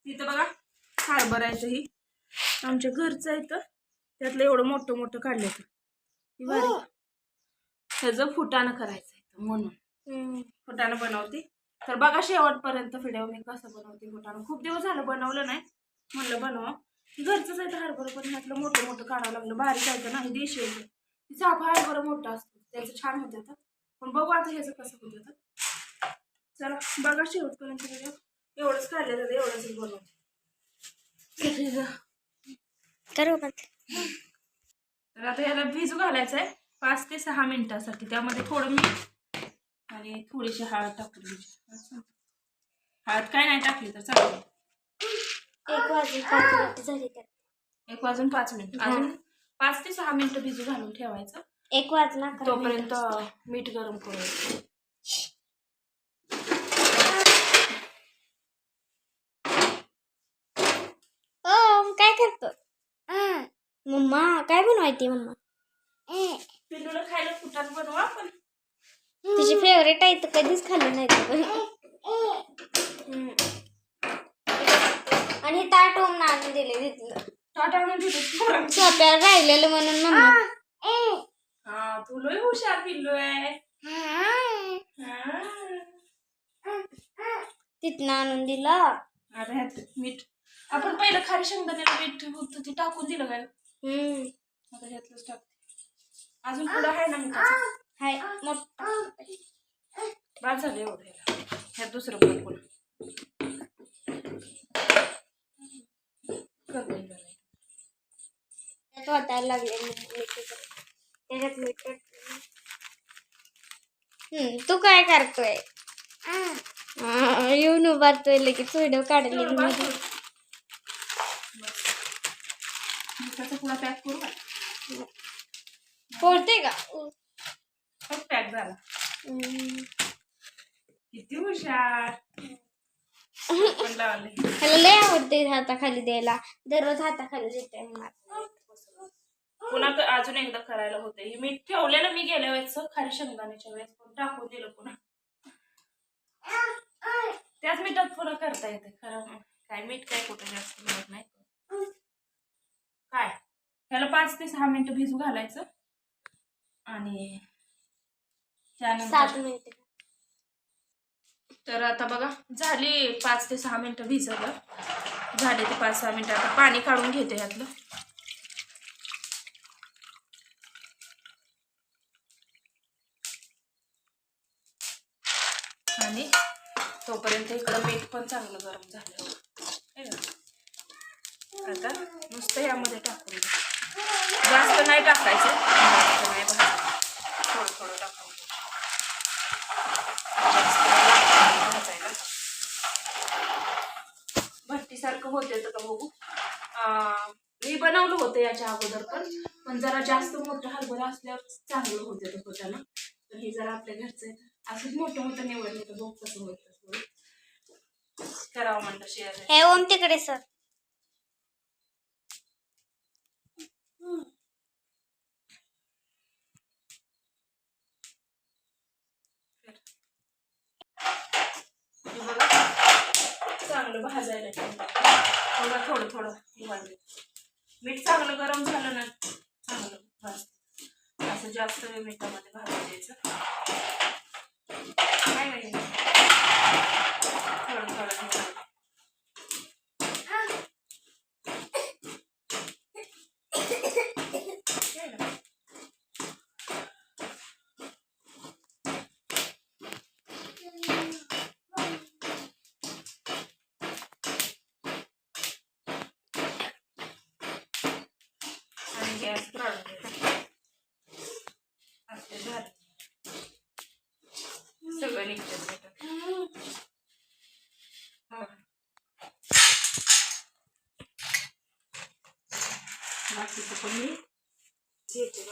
इथं बघा हरभरायचं ही आमच्या घरचं आहे तर त्यातलं एवढं मोठं मोठं काढलं तर त्याचं फुटाणं करायचं म्हणून फुटाणं बनवते. तर बघा शेवटपर्यंत व्हिडिओ मी कसं बनवते फुटाणं. खूप दिवस झालं बनवलं नाही, म्हणलं बनवा. घरचंच आहे तर हरभरं पण ह्यातलं मोठं मोठं काढावं लागलं. बारीक आहे ना, देशी आहे तिचं हरभरं मोठं असतं त्याचं छान होतं. पण बघू आता ह्याचं कसं होतं. चला बघा शेवटपर्यंत व्हिडिओ. एवढंच काढलं तर एवढंच बनवते. तर आता याला भिजू घालायचं आहे 5 ते 6 मिनिटासाठी. त्यामध्ये थोडं मीठ आणि थोडीशी हळद टाकून घ्यायची. हळद काय नाही टाकली तर चालेल. 1 वाजून 5 मिनिट अजून 5 ते 6 मिनिटं भिजू घालून ठेवायचं. 1 वाजला तोपर्यंत मीठ गरम करूया. काय करतो मम्मा? काय बनवायची मम्मा? पिल्लूला खायला फुटाणं बनवा. पण तुझी फेवरेट आहे तर कधीच खाल्लं नाही पण. आणि ताट ओम आणून दिले तिथलं. ताट आणून दिलं सोप्यावर राहिलेलं म्हणून मम्मा. हा तू लय हुशार पिल्लू आहे. तिथनं आणून दिलं. आता ह्यात मीठ आपण पहिलं खारी शेंगदाण्याला मीठ होतं ते टाकून दिलं काय. आता ह्यातलंच टाकते. अजून पुढं आहे ना मीठाचं? हाय बाद झालं एवढं. ह्यात दुसरं पण पुढं वाटायला लागले. त्याच्यात मीठ. तू काय करतोय? येऊन उभारतोय लगेच व्हिडिओ काढले. मिठाचा पुडा पॅक करू का? फोडते का? पॅक झाला. किती हुशार. पण लावले. ह्याला लय आवडते हाताखाली द्यायला. दररोज हाताखाली देते. पुन्हा अजून एकदा करायला होते. हे मीठ ठेवलेलं मी गेल्या वेळेस खाली शेंगदाण्याच्या वेळेस पण टाकून दिलं पुन्हा. त्याच मिठात पुन्हा करता येते. खरं काय मीठ काय कुठं जास्त मिळत नाही. काय ह्याला 5 ते 6 मिनिटं भिजू घालायचं आणि त्यानंतर 7 मिनिटं. तर आता बघा झाली 5 ते 6 मिनिटं भिजवलं. झाले ते 5-6 मिनिटं. आता पाणी काढून घेते ह्यातलं. आणि तोपर्यंत इकडं मीठ पण चांगलं गरम झालं. आता नुसतं यामध्ये टाकून जास्त नाही टाकायचं. जास्त नाही थोडं थोडं टाकायचं. भट्टीसारखं होते तर बघू. मी बनवलं होतं याच्या अगोदर पण जरा जास्त मोठं हरभरा असल्यावर चांगलं होते फुटाणं. तर हे जरा आपल्या घरचं आहे. असंच मोठं मोठं निवडलं तर बघ कसं होतं. करावं म्हणतं शेअर. हे ओम तिकडे सर. बघा चांगलं भाजायला थोडं थोडं भाजलं. मीठ चांगलं गरम झालं ना चांगलं भाजतं. असं जास्त वेळ मिठामध्ये भाजून द्यायचं. काय नाही थोडं थोडं. गॅस असते झालं सगळं निघतं. बाकीचं पण मी घेते.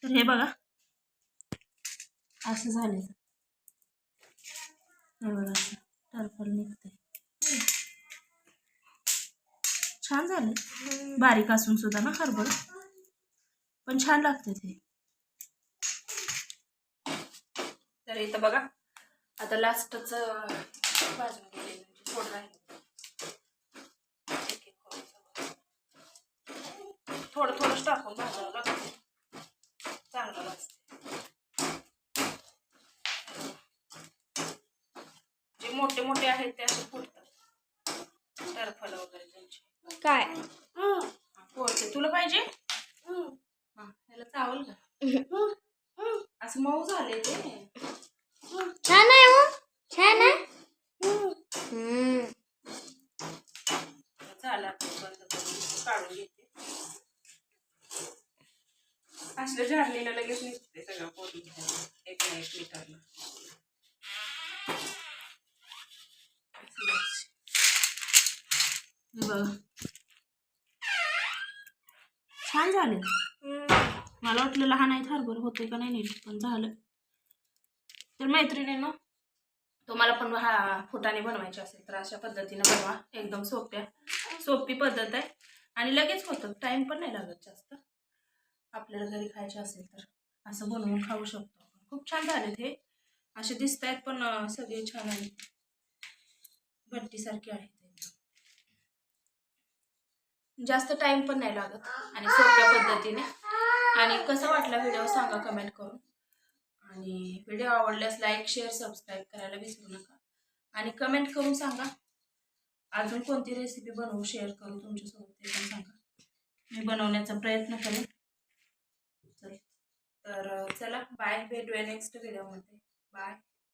तर हे बघा असं झालं. हे बघा टरफल निघते. छान झाले बारीक असून सुद्धा ना हरभरा, पण छान लागते ते. तर इथं बघा आता लास्टच भाजून गेले म्हणजे थोडं राहिलं. थोडं थोडंच टाकून भाजावं लागतं, चांगलं लागतं. जे मोठे मोठे आहेत ते असे फुटतात, टरफल वगैरे त्यांचे. काय पोळते तुला पाहिजे? हा ह्याला चावल का? असं मऊ झाले ते. छान आहे हो, छान आहे. झालं आपण बंद करून काढून घेते. असलं झाडलेलं लगेच निघते सगळं पोळी एक ना एक मिनिटाला. बघ छान झाले. मला वाटलं लहान आहेत हरभर होते का नाही नीट, पण झालं. तर मैत्रिणींनो, तुम्हाला पण हा फुटाणे बनवायचे असेल तर अशा पद्धतीने बनवा. एकदम सोपी पद्धत आहे आणि लगेच होतं, टाइम पण नाही लागत जास्त. आपल्याला घरी खायचे असेल तर असं बनवून खाऊ शकतो आपण. खूप छान झालेत हे, असे दिसत आहेत पण सगळे छान आहेत, भट्टीसारखे आहेत. जास्त टाइम पण नाही लागत आणि सोप्या पद्धतीने. आणि कसं वाटला व्हिडिओ सांगा कमेंट करून. आणि व्हिडिओ आवडल्यास लाईक शेअर सबस्क्राईब करायला विसरू नका. आणि कमेंट करून सांगा अजून कोणती रेसिपी बनवू, शेअर करू तुमच्यासोबत ते पण सांगा, मी बनवण्याचा प्रयत्न करेन. तर चला बाय, भेटूया नेक्स्ट व्हिडिओमध्ये. बाय.